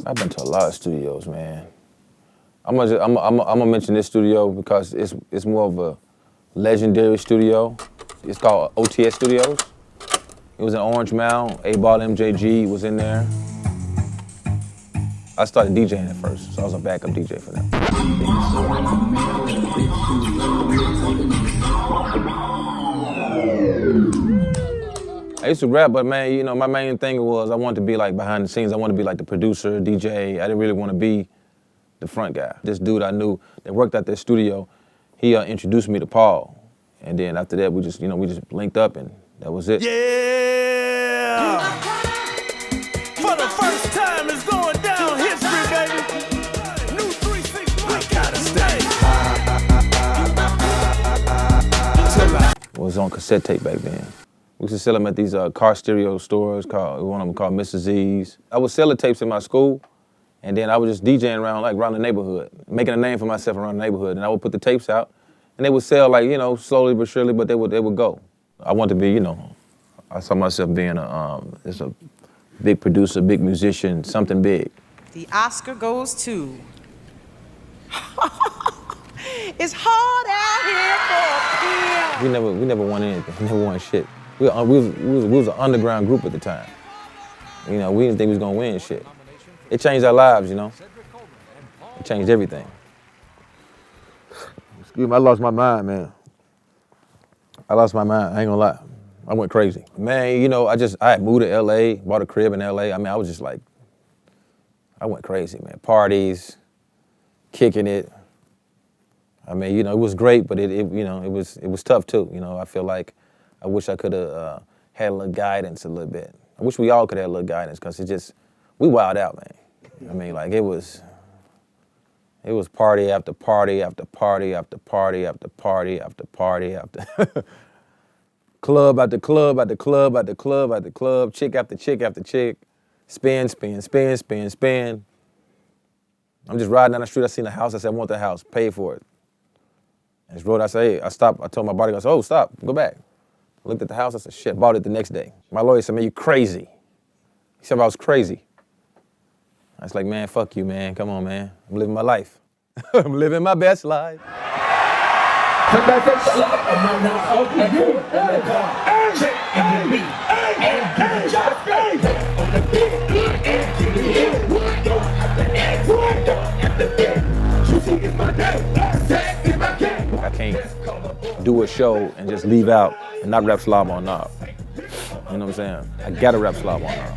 I've been to a lot of studios, man. I'm gonna mention this studio because it's more of a legendary studio. It's called OTS Studios. It was in Orange Mound. A-Ball MJG was in there. I started DJing at first, so I was a backup DJ for them. I used to rap, but man, you know, my main thing was I wanted to be like behind the scenes. I wanted to be like the producer, DJ. I didn't really want to be the front guy. This dude I knew that worked at this studio, he introduced me to Paul. And then after that, we just linked up and that was it. Yeah! For the first time, it's going down history, baby. New 361, we gotta stay. It was on cassette tape back then. We used to sell them at these car stereo stores, one of them called Mrs. Z's. I would sell the tapes in my school, and then I was just DJing around the neighborhood, making a name for myself around the neighborhood. And I would put the tapes out, and they would sell slowly but surely, but they would go. I wanted to be, I saw myself being a big producer, big musician, something big. The Oscar goes to. It's hard out here for a We never won anything. We never won shit. We was an underground group at the time. We didn't think we was gonna win shit. It changed our lives, It changed everything. Excuse me, I lost my mind, man. I lost my mind, I ain't gonna lie. I went crazy. Man, I had moved to LA, bought a crib in LA. I mean, I was just like, I went crazy, man. Parties, kicking it. I mean, it was great, but it was tough too. I feel like I wish I could have had a little guidance a little bit. I wish we all could have a little guidance because we wild out, man. I mean, like it was party after party after party after party after party after party after club after club after club after club after club, chick after chick after chick, spin, spin, spin, spin, spin. I'm just riding down the street, I seen a house, I said, I want that house, pay for it. I just rode, I said, hey, I stopped, I told my bodyguard, I said, oh, stop, go back. I looked at the house, I said, shit, bought it the next day. My lawyer said, man, you crazy. He said I was crazy. I was like, man, fuck you, man, come on, man. I'm living my life. I'm living my best life. I can't do a show and just leave out and not rap Slob on Knob. You know what I'm saying? I gotta rap Slob on Knob.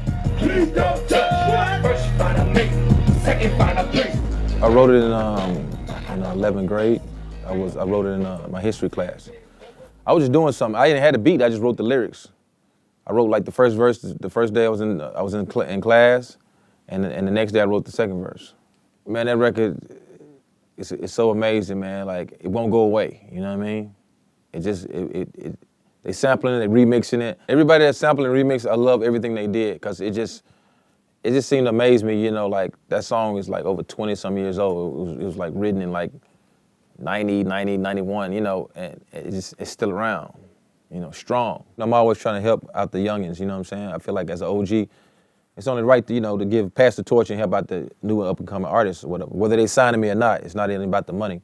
I wrote it in 11th grade. I wrote it in my history class. I was just doing something. I didn't have the beat. I just wrote the lyrics. I wrote like the first verse. The first day I was in class, and the next day I wrote the second verse. Man, that record, it's so amazing, man. Like it won't go away. You know what I mean? They sampling it, they remixing it. Everybody that's sampling and remix, I love everything they did because it just seemed to amaze me. Like that song is like over 20 some years old. It was like written in like 90, 91, and it's still around, strong. I'm always trying to help out the youngins, you know what I'm saying? I feel like as an OG, it's only right to, to pass the torch and help out the new up-and-coming artists or whatever. Whether they signing me or not, it's not even about the money.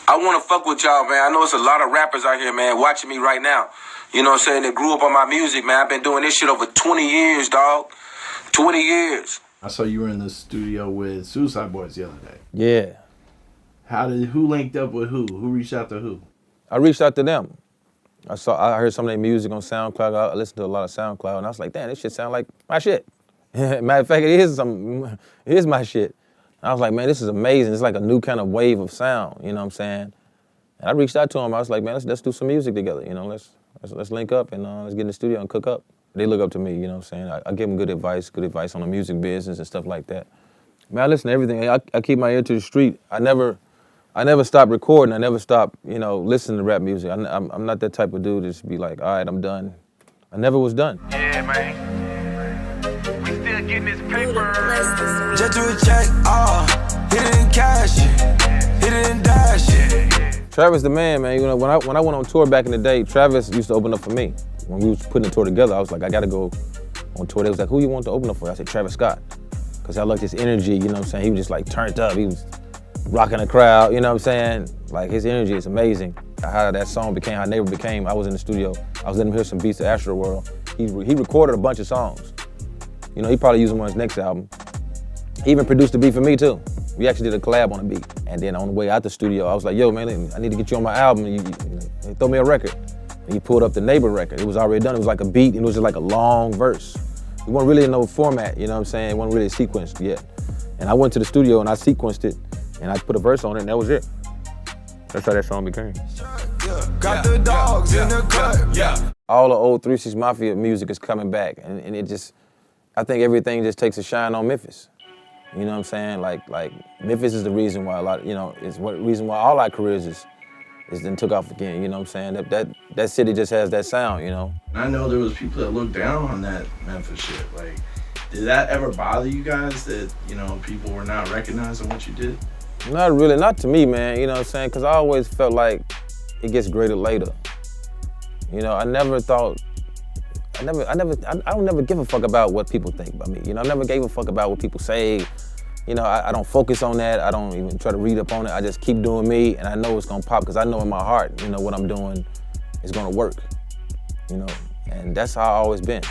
I want to fuck with y'all, man. I know it's a lot of rappers out here, man, watching me right now. You know what I'm saying? They grew up on my music, man. I've been doing this shit over 20 years, dog. 20 years. I saw you were in the studio with Uicideboy the other day. Yeah. Who linked up with who? Who reached out to who? I reached out to them. I heard some of their music on SoundCloud. I listened to a lot of SoundCloud, and I was like, damn, this shit sound like my shit. Matter of fact, it is my shit. I was like, man, this is amazing. It's like a new kind of wave of sound, you know what I'm saying? And I reached out to them. I was like, man, let's do some music together, let's link up and let's get in the studio and cook up. They look up to me, you know what I'm saying? I give them good advice on the music business and stuff like that. Man, I listen to everything. I keep my ear to the street. I never stop recording. I never stop, listening to rap music. I'm not that type of dude to just be like, all right, I'm done. I never was done. Yeah, man. We still getting this paper. Just do a check, hit it in cash, hit it in dash. Travis the man, man. When I went on tour back in the day, Travis used to open up for me. When we was putting the tour together, I was like, I gotta go on tour. They was like, who you want to open up for? I said, Travis Scott. Cause I liked his energy, you know what I'm saying? He was just like turned up, he was rocking the crowd, you know what I'm saying? Like his energy is amazing. How that song became, how Neighbor became, I was in the studio, I was letting him hear some beats of Astro World. He recorded a bunch of songs. You know, he probably used them on his next album. He even produced the beat for me too. We actually did a collab on the beat. And then on the way out the studio, I was like, yo man, I need to get you on my album. You throw me a record. And he pulled up the Neighbor record. It was already done, it was like a beat, and it was just like a long verse. It wasn't really in no format, you know what I'm saying? It wasn't really sequenced yet. And I went to the studio and I sequenced it, and I put a verse on it, and that was it. That's how that song became. Got the dogs in the cut. All the old 3 6 Mafia music is coming back, and it just, I think everything just takes a shine on Memphis. You know what I'm saying? Like Memphis is the reason why a lot, you know, is what reason why all our careers is then took off again. You know what I'm saying? That city just has that sound, you know. I know there was people that looked down on that Memphis shit. Like, did that ever bother you guys that, you know, people were not recognizing what you did? Not really, not to me, man. You know what I'm saying? Because I always felt like it gets greater later. You know, I never thought. I don't never give a fuck about what people think about me. You know, I never gave a fuck about what people say. You know, I don't focus on that. I don't even try to read up on it. I just keep doing me, and I know it's gonna pop because I know in my heart, you know, what I'm doing is gonna work. You know, and that's how I always been.